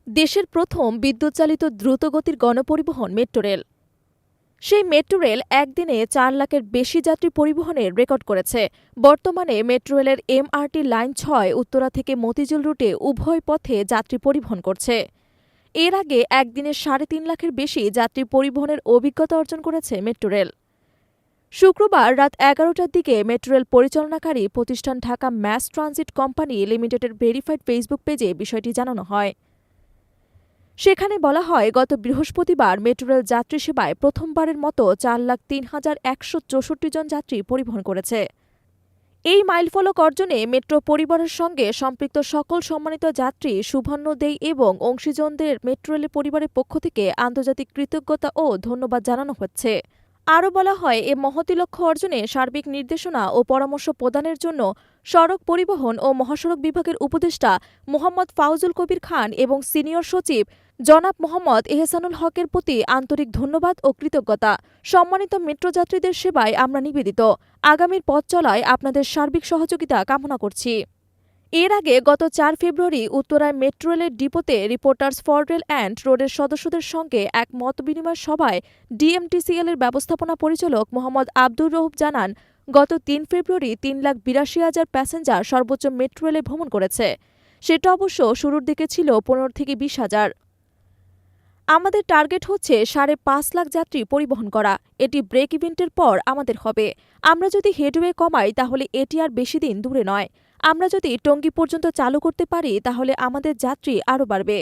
দেশের প্রথম বিদ্যুৎচালিত দ্রুতগতির গণপরিবহন মেট্রো রেল। সেই মেট্রো রেল একদিনে ৪ লাখের বেশি যাত্রী পরিবহনের রেকর্ড করেছে। বর্তমানে মেট্রো রেলের এমআরটি লাইন ৬ উত্তরা থেকে মতিঝিল রুটে উভয় পথে যাত্রী পরিবহন করছে। এর আগে একদিনে ৩.৫ লাখের বেশি যাত্রী পরিবহনের অভিজ্ঞতা অর্জন করেছে মেট্রো রেল। শুক্রবার রাত ১১টার দিকে মেট্রো রেল পরিচালনাকারী প্রতিষ্ঠান ঢাকা ম্যাস ট্রানজিট কোম্পানি লিমিটেডের ভেরিফাইড ফেসবুক পেজে বিষয়টি জানানো হয়। সেখানে বলা হয়, গত বৃহস্পতিবার মেট্রো রেল যাত্রী সেবায় প্রথমবারের মতো ৪,০৩,১৬৪ জন যাত্রী পরিবহন করেছে। এই মাইলফলক অর্জনে মেট্রো পরিবারের সঙ্গে সম্পৃক্ত সকল সম্মানিত যাত্রী, শুভান্যদেয়ী এবং অংশীজনদের মেট্রো রেল পরিবারের পক্ষ থেকে আন্তর্জাতিক কৃতজ্ঞতা ও ধন্যবাদ জানানো হচ্ছে। আরও বলা হয়, এ মহতী লক্ষ্য অর্জনে সার্বিক নির্দেশনা ও পরামর্শ প্রদানের জন্য সড়ক পরিবহন ও মহাসড়ক বিভাগের উপদেষ্টা মোহাম্মদ ফাউজুল কবির খান এবং সিনিয়র সচিব জনাব মোহাম্মদ এহসানুল হকের প্রতি আন্তরিক ধন্যবাদ ও কৃতজ্ঞতা। সম্মানিত মেট্রো যাত্রীদের সেবায় আমরা নিবেদিত। আগামীর পথ চলায় আপনাদের সার্বিক সহযোগিতা কামনা করছি। এর আগে গত ৪ ফেব্রুয়ারি উত্তরায় মেট্রো রেলের ডিপোতে রিপোর্টার্স ফর রেল অ্যান্ড রোডের সদস্যদের সঙ্গে এক মতবিনিময় সভায় ডিএমটিসিএল এর ব্যবস্থাপনা পরিচালক মোহাম্মদ আব্দুর রউফ জানান, গত ৩ ফেব্রুয়ারি ৩,৮২,০০০ প্যাসেঞ্জার সর্বোচ্চ মেট্রো রেলে ভ্রমণ করেছে। সেটা অবশ্য শুরুর দিকে ছিল ১৫ থেকে ২০,০০০। আমাদের টার্গেট হচ্ছে ৫.৫ লাখ যাত্রী পরিবহন করা। এটি ব্রেক ইভেন্টের পর আমাদের হবে। আমরা যদি হেডওয়ে কমাই তাহলে এটি আর বেশি দিন দূরে নয়। আমরা যদি টঙ্গী পর্যন্ত চালু করতে পারি তাহলে আমাদের যাত্রী আরও বাড়বে।